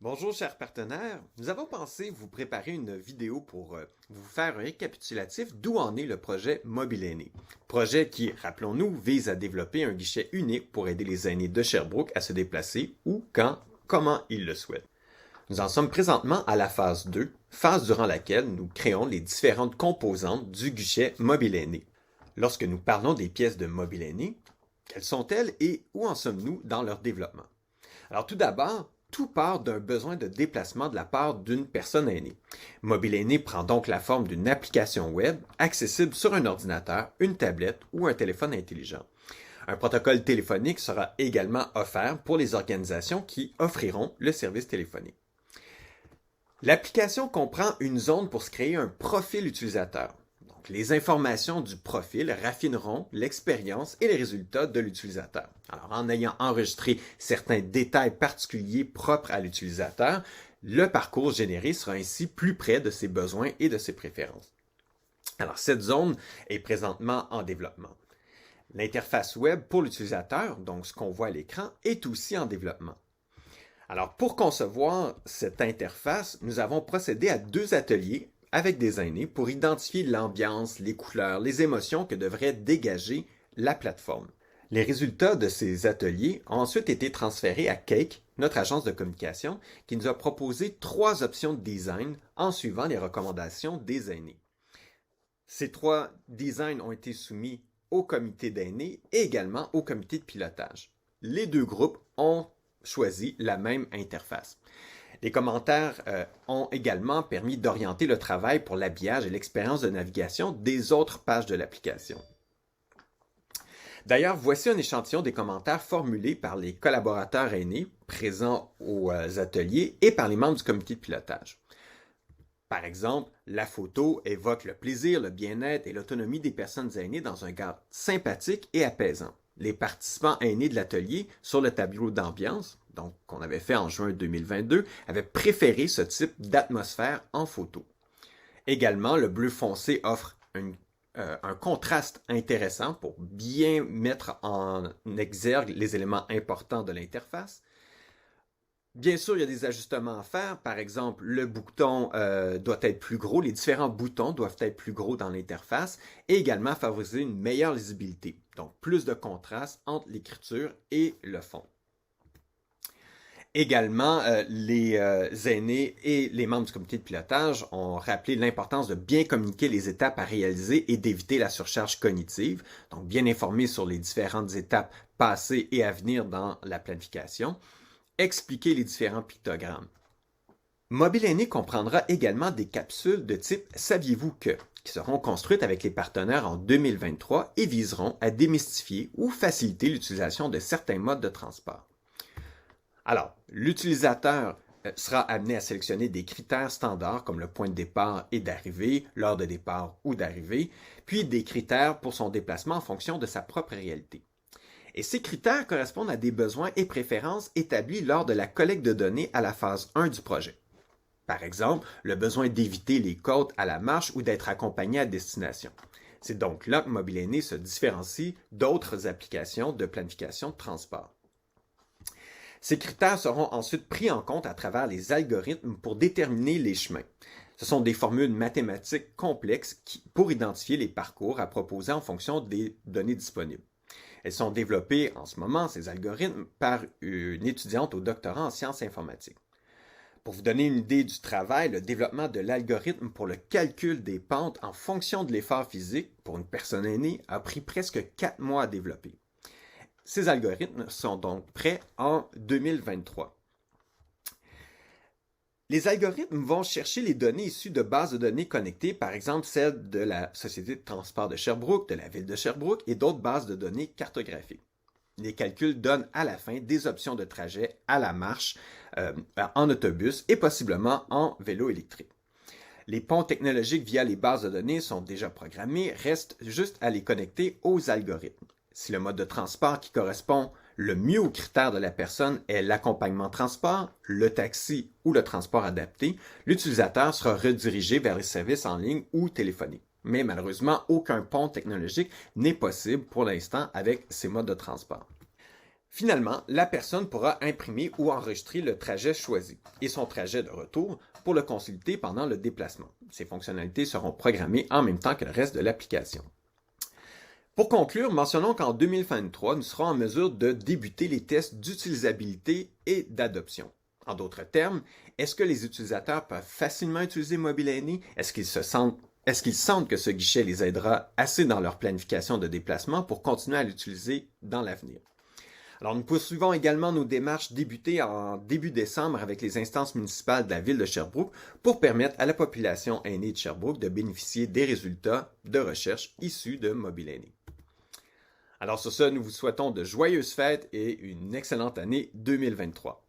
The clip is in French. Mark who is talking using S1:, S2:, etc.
S1: Bonjour chers partenaires, nous avons pensé vous préparer une vidéo pour vous faire un récapitulatif d'où en est le projet Mobile Aîné. Projet qui, rappelons-nous, vise à développer un guichet unique pour aider les aînés de Sherbrooke à se déplacer où, quand, comment ils le souhaitent. Nous en sommes présentement à la phase 2, phase durant laquelle nous créons les différentes composantes du guichet Mobile Aîné. Lorsque nous parlons des pièces de Mobile Aîné, quelles sont-elles et où en sommes-nous dans leur développement? Alors tout d'abord, tout part d'un besoin de déplacement de la part d'une personne aînée. Mobile Aîné prend donc la forme d'une application web accessible sur un ordinateur, une tablette ou un téléphone intelligent. Un protocole téléphonique sera également offert pour les organisations qui offriront le service téléphonique. L'application comprend une zone pour se créer un profil utilisateur. Les informations du profil raffineront l'expérience et les résultats de l'utilisateur. Alors, en ayant enregistré certains détails particuliers propres à l'utilisateur, le parcours généré sera ainsi plus près de ses besoins et de ses préférences. Alors, cette zone est présentement en développement. L'interface web pour l'utilisateur, donc ce qu'on voit à l'écran, est aussi en développement. Alors, pour concevoir cette interface, nous avons procédé à 2 ateliers avec des aînés pour identifier l'ambiance, les couleurs, les émotions que devrait dégager la plateforme. Les résultats de ces ateliers ont ensuite été transférés à Cake, notre agence de communication, qui nous a proposé 3 options de design en suivant les recommandations des aînés. Ces 3 designs ont été soumis au comité d'aînés et également au comité de pilotage. Les 2 groupes ont choisi la même interface. Les commentaires ont également permis d'orienter le travail pour l'habillage et l'expérience de navigation des autres pages de l'application. D'ailleurs, voici un échantillon des commentaires formulés par les collaborateurs aînés présents aux ateliers et par les membres du comité de pilotage. Par exemple, la photo évoque le plaisir, le bien-être et l'autonomie des personnes aînées dans un cadre sympathique et apaisant. Les participants aînés de l'atelier sur le tableau d'ambiance, donc qu'on avait fait en juin 2022, avaient préféré ce type d'atmosphère en photo. Également, le bleu foncé offre un contraste intéressant pour bien mettre en exergue les éléments importants de l'interface. Bien sûr, il y a des ajustements à faire. Par exemple, le bouton doit être plus gros. Les différents boutons doivent être plus gros dans l'interface et également favoriser une meilleure lisibilité. Donc, plus de contraste entre l'écriture et le fond. Également, les aînés et les membres du comité de pilotage ont rappelé l'importance de bien communiquer les étapes à réaliser et d'éviter la surcharge cognitive. Donc, bien informer sur les différentes étapes passées et à venir dans la planification. Expliquer les différents pictogrammes. Mobile Aîné comprendra également des capsules de type Saviez-vous que, qui seront construites avec les partenaires en 2023 et viseront à démystifier ou faciliter l'utilisation de certains modes de transport. Alors, l'utilisateur sera amené à sélectionner des critères standards comme le point de départ et d'arrivée, l'heure de départ ou d'arrivée, puis des critères pour son déplacement en fonction de sa propre réalité. Et ces critères correspondent à des besoins et préférences établis lors de la collecte de données à la phase 1 du projet. Par exemple, le besoin d'éviter les côtes à la marche ou d'être accompagné à destination. C'est donc là que Mobile Aîné se différencie d'autres applications de planification de transport. Ces critères seront ensuite pris en compte à travers les algorithmes pour déterminer les chemins. Ce sont des formules mathématiques complexes pour identifier les parcours à proposer en fonction des données disponibles. Elles sont développées en ce moment, ces algorithmes, par une étudiante au doctorat en sciences informatiques. Pour vous donner une idée du travail, le développement de l'algorithme pour le calcul des pentes en fonction de l'effort physique pour une personne aînée a pris presque 4 mois à développer. Ces algorithmes sont donc prêts en 2023. Les algorithmes vont chercher les données issues de bases de données connectées, par exemple celles de la Société de transport de Sherbrooke, de la ville de Sherbrooke et d'autres bases de données cartographiques. Les calculs donnent à la fin des options de trajet à la marche, en autobus et possiblement en vélo électrique. Les ponts technologiques via les bases de données sont déjà programmés, reste juste à les connecter aux algorithmes. Si le mode de transport qui correspond le mieux aux critères de la personne est l'accompagnement transport, le taxi ou le transport adapté, l'utilisateur sera redirigé vers les services en ligne ou téléphoniques. Mais malheureusement, aucun pont technologique n'est possible pour l'instant avec ces modes de transport. Finalement, la personne pourra imprimer ou enregistrer le trajet choisi et son trajet de retour pour le consulter pendant le déplacement. Ces fonctionnalités seront programmées en même temps que le reste de l'application. Pour conclure, mentionnons qu'en 2023, nous serons en mesure de débuter les tests d'utilisabilité et d'adoption. En d'autres termes, est-ce que les utilisateurs peuvent facilement utiliser MobileAny? Est-ce qu'ils sentent que ce guichet les aidera assez dans leur planification de déplacement pour continuer à l'utiliser dans l'avenir? Alors, nous poursuivons également nos démarches débutées en début décembre avec les instances municipales de la ville de Sherbrooke pour permettre à la population aînée de Sherbrooke de bénéficier des résultats de recherche issus de MobileAny. Alors sur ce, nous vous souhaitons de joyeuses fêtes et une excellente année 2023.